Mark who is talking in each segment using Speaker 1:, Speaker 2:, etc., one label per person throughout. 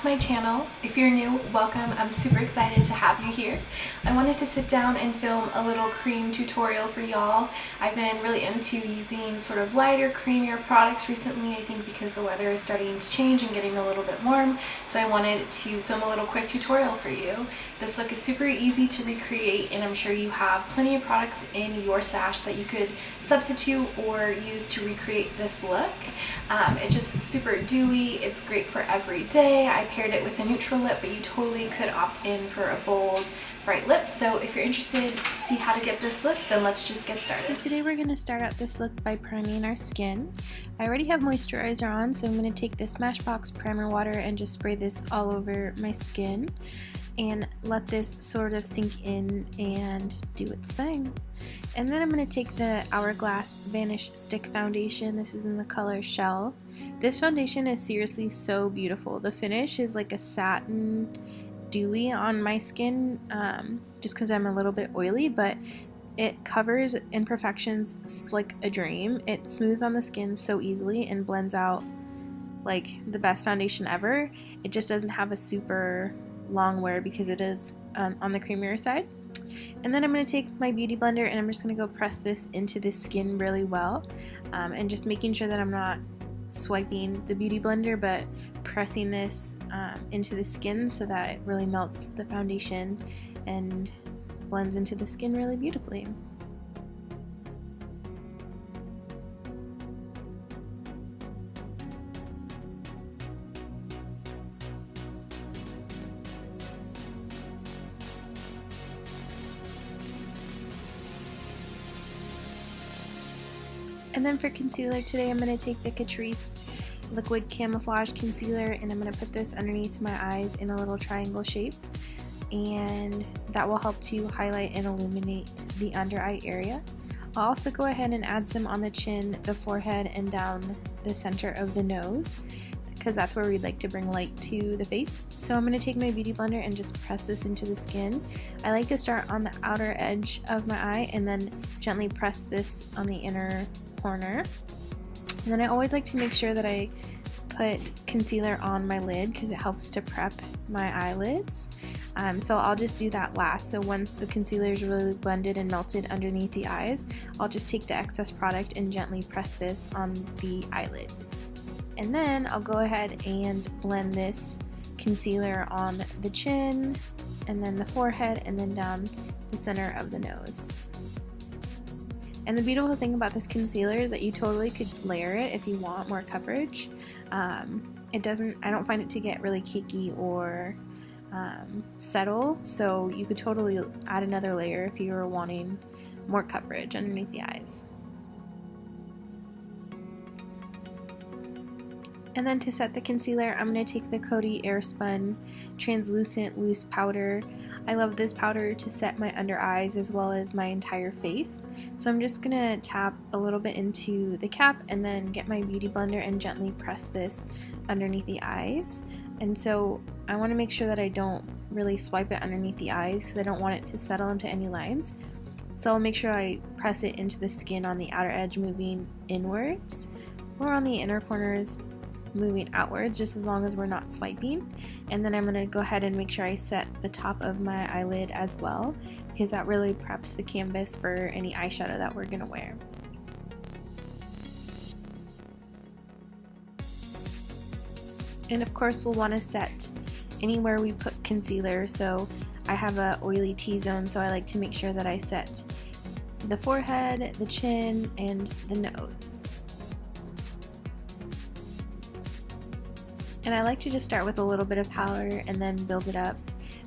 Speaker 1: my channel. If you're new, welcome. I'm super excited to have you here. I wanted to sit down and film a little cream tutorial for y'all. I've been really into using sort of lighter, creamier products recently, I think because the weather is starting to change and getting a little bit warm, so I wanted to film a little quick tutorial for you. This look is super easy to recreate, and I'm sure you have plenty of products in your stash that you could substitute or use to recreate this look. It's just super dewy, it's great for every day. I paired it with a neutral lip, but you totally could opt in for a bold, bright lip. So if you're interested to see how to get this look, then let's just get started.
Speaker 2: So today we're going to start out this look by priming our skin. I already have moisturizer on, so I'm going to take the Smashbox primer water and just spray this all over my skin and let this sort of sink in and do its thing. And then I'm going to take the Hourglass Vanish Stick Foundation. This is in the color Shell. This foundation is seriously so beautiful. The finish is like a satin dewy on my skin, just because I'm a little bit oily, but it covers imperfections like a dream. It smooths on the skin so easily and blends out like the best foundation ever. It just doesn't have a super long wear because it is on the creamier side. And then I'm going to take my beauty blender and I'm just going to go press this into the skin really well, and just making sure that I'm not swiping the beauty blender but pressing this into the skin so that it really melts the foundation and blends into the skin really beautifully. And then for concealer today, I'm going to take the Catrice Liquid Camouflage Concealer and I'm going to put this underneath my eyes in a little triangle shape, and that will help to highlight and illuminate the under eye area. I'll also go ahead and add some on the chin, the forehead, and down the center of the nose, because that's where we'd like to bring light to the face. So I'm going to take my beauty blender and just press this into the skin. I like to start on the outer edge of my eye and then gently press this on the inner corner. And then I always like to make sure that I put concealer on my lid because it helps to prep my eyelids. So I'll just do that last. So once the concealer is really blended and melted underneath the eyes, I'll just take the excess product and gently press this on the eyelid. And then I'll go ahead and blend this concealer on the chin and then the forehead and then down the center of the nose. And the beautiful thing about this concealer is that you totally could layer it if you want more coverage. I don't find it to get really cakey or settle, so you could totally add another layer if you were wanting more coverage underneath the eyes. And then to set the concealer, I'm going to take the Coty Air Spun Translucent Loose Powder. I love this powder to set my under eyes as well as my entire face. So I'm just going to tap a little bit into the cap and then get my beauty blender and gently press this underneath the eyes. And so I want to make sure that I don't really swipe it underneath the eyes because I don't want it to settle into any lines. So I'll make sure I press it into the skin on the outer edge, moving inwards, or on the inner corners moving outwards, just as long as we're not swiping. And then I'm going to go ahead and make sure I set the top of my eyelid as well, because that really preps the canvas for any eyeshadow that we're going to wear. And of course we'll want to set anywhere we put concealer. So I have a oily T-zone, so I like to make sure that I set the forehead, the chin, and the nose. And I like to just start with a little bit of powder and then build it up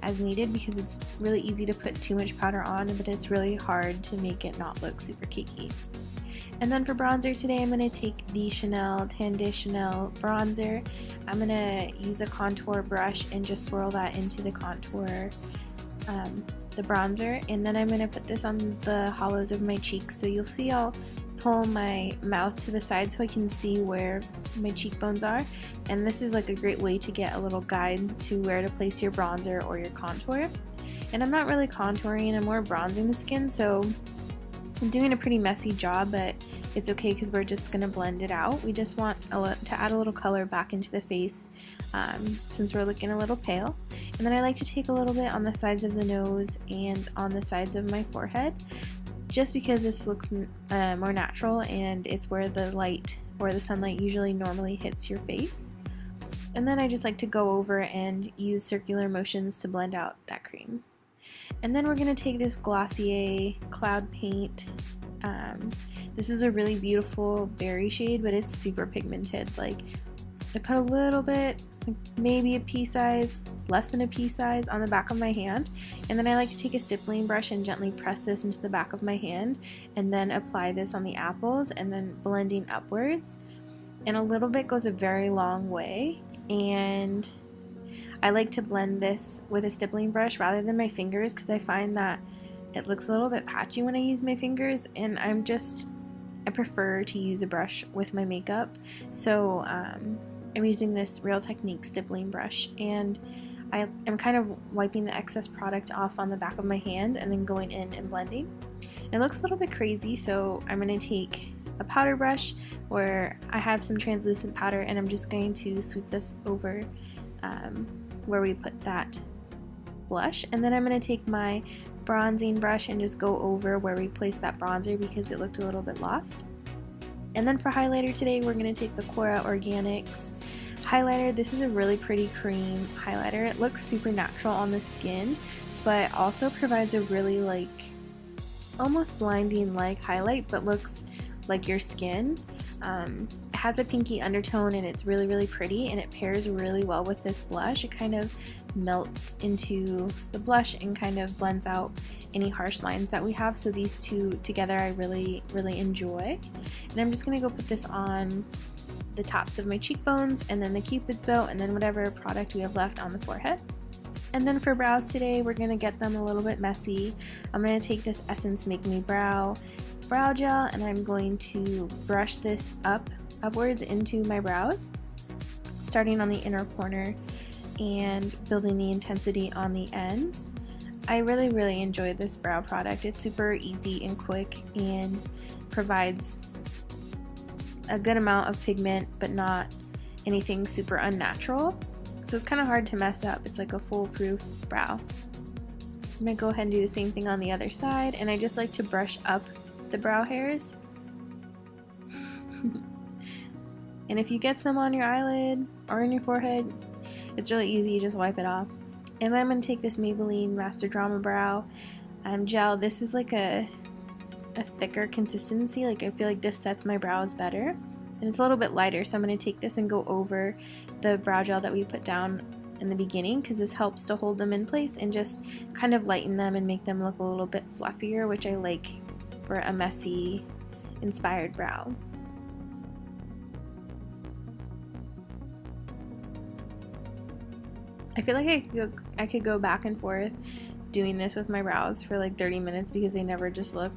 Speaker 2: as needed, because it's really easy to put too much powder on, but it's really hard to make it not look super cakey. And then for bronzer today, I'm going to take the Chanel Tan de Chanel bronzer. I'm going to use a contour brush and just swirl that into the contour, the bronzer. And then I'm going to put this on the hollows of my cheeks. So you'll see I'll pull my mouth to the side so I can see where my cheekbones are, and this is like a great way to get a little guide to where to place your bronzer or your contour. And I'm not really contouring, I'm more bronzing the skin, so I'm doing a pretty messy job, but it's okay because we're just going to blend it out. We just want to add a little color back into the face since we're looking a little pale. And then I like to take a little bit on the sides of the nose and on the sides of my forehead, just because this looks more natural and it's where the light or the sunlight usually normally hits your face. And then I just like to go over and use circular motions to blend out that cream. And then we're going to take this Glossier Cloud Paint. This is a really beautiful berry shade, but it's super pigmented. Like, I put a little bit, like maybe a pea size, less than a pea size on the back of my hand. And then I like to take a stippling brush and gently press this into the back of my hand and then apply this on the apples and then blending upwards. And a little bit goes a very long way. And I like to blend this with a stippling brush rather than my fingers because I find that it looks a little bit patchy when I use my fingers, and I prefer to use a brush with my makeup. So I'm using this Real Technique stippling brush, and I'm kind of wiping the excess product off on the back of my hand and then going in and blending. It looks a little bit crazy, so I'm going to take a powder brush where I have some translucent powder, and I'm just going to sweep this over where we put that blush. And then I'm going to take my bronzing brush and just go over where we placed that bronzer because it looked a little bit lost. And then for highlighter today, we're going to take the Kora Organics highlighter. This is a really pretty cream highlighter. It looks super natural on the skin, but also provides a really like almost blinding like highlight, but looks like your skin. It has a pinky undertone and it's really, really pretty, and it pairs really well with this blush. It kind of melts into the blush and kind of blends out any harsh lines that we have. So these two together I really, really enjoy. And I'm just going to go put this on the tops of my cheekbones and then the cupid's bow and then whatever product we have left on the forehead. And then for brows today, we're going to get them a little bit messy. I'm going to take this Essence Make Me Brow gel and I'm going to brush this upwards into my brows, starting on the inner corner and building the intensity on the ends. I really, really enjoy this brow product. It's super easy and quick and provides a good amount of pigment but not anything super unnatural. So it's kind of hard to mess up. It's like a foolproof brow. I'm going to go ahead and do the same thing on the other side, and I just like to brush up the brow hairs. And if you get some on your eyelid or in your forehead, it's really easy, you just wipe it off. And then I'm going to take this Maybelline Master Drama Brow gel. This is like a thicker consistency. Like I feel like this sets my brows better. And it's a little bit lighter, so I'm going to take this and go over the brow gel that we put down in the beginning because this helps to hold them in place and just kind of lighten them and make them look a little bit fluffier, which I like for a messy, inspired brow. I feel like I could go back and forth doing this with my brows for like 30 minutes because they never just look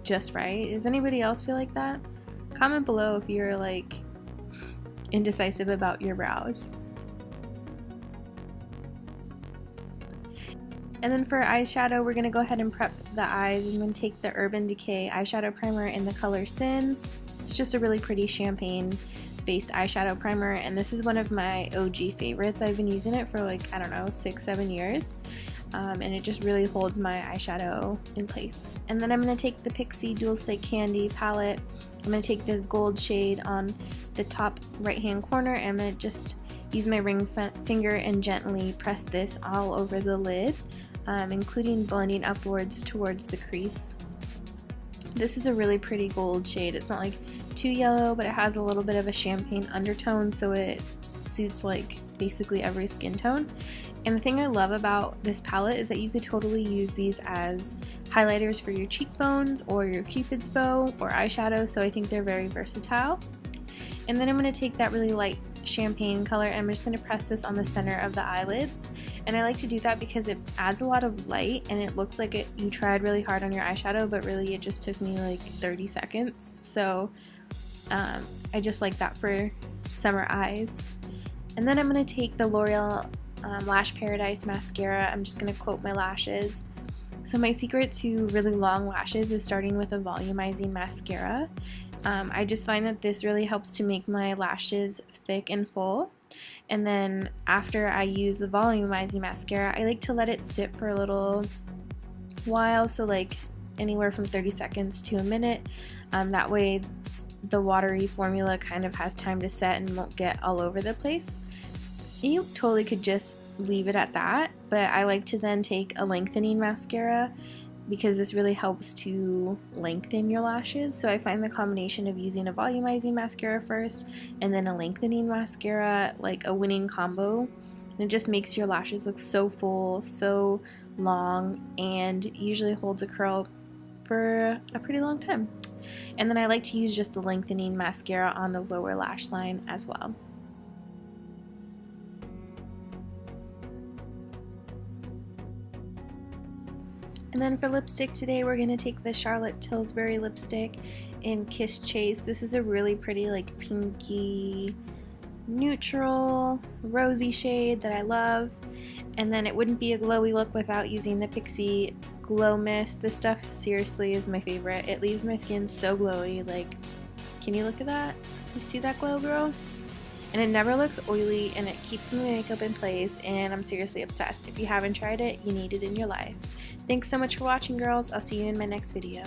Speaker 2: just right. Does anybody else feel like that? Comment below if you're like indecisive about your brows. And then for eyeshadow, we're going to go ahead and prep the eyes. I'm going to take the Urban Decay eyeshadow primer in the color Sin. It's just a really pretty champagne based eyeshadow primer, and this is one of my OG favorites. I've been using it for like, I don't know, 6-7 years. And it just really holds my eyeshadow in place. And then I'm going to take the Pixi Dual Stick Candy palette. I'm going to take this gold shade on the top right hand corner, and I'm going to just use my ring finger and gently press this all over the lid, including blending upwards towards the crease. This is a really pretty gold shade. It's not like too yellow, but it has a little bit of a champagne undertone, so it suits like basically every skin tone. And the thing I love about this palette is that you could totally use these as highlighters for your cheekbones or your cupid's bow or eyeshadow, so I think they're very versatile. And then I'm going to take that really light champagne color and I'm just going to press this on the center of the eyelids. And I like to do that because it adds a lot of light and it looks like you tried really hard on your eyeshadow, but really it just took me like 30 seconds. So I just like that for summer eyes. And then I'm going to take the L'Oreal Lash Paradise mascara. I'm just going to coat my lashes. So my secret to really long lashes is starting with a volumizing mascara. I just find that this really helps to make my lashes thick and full. And then after I use the volumizing mascara, I like to let it sit for a little while, so like anywhere from 30 seconds to a minute. That way the watery formula kind of has time to set and won't get all over the place. You totally could just leave it at that, but I like to then take a lengthening mascara because this really helps to lengthen your lashes. So I find the combination of using a volumizing mascara first and then a lengthening mascara like a winning combo. And it just makes your lashes look so full, so long, and usually holds a curl for a pretty long time. And then I like to use just the lengthening mascara on the lower lash line as well. And then for lipstick today, we're going to take the Charlotte Tilbury lipstick in Kiss Chase. This is a really pretty like pinky, neutral, rosy shade that I love. And then it wouldn't be a glowy look without using the Pixie Glow Mist. This stuff seriously is my favorite. It leaves my skin so glowy. Like, can you look at that? You see that glow, girl? And it never looks oily, and it keeps my makeup in place, and I'm seriously obsessed. If you haven't tried it, you need it in your life. Thanks so much for watching, girls. I'll see you in my next video.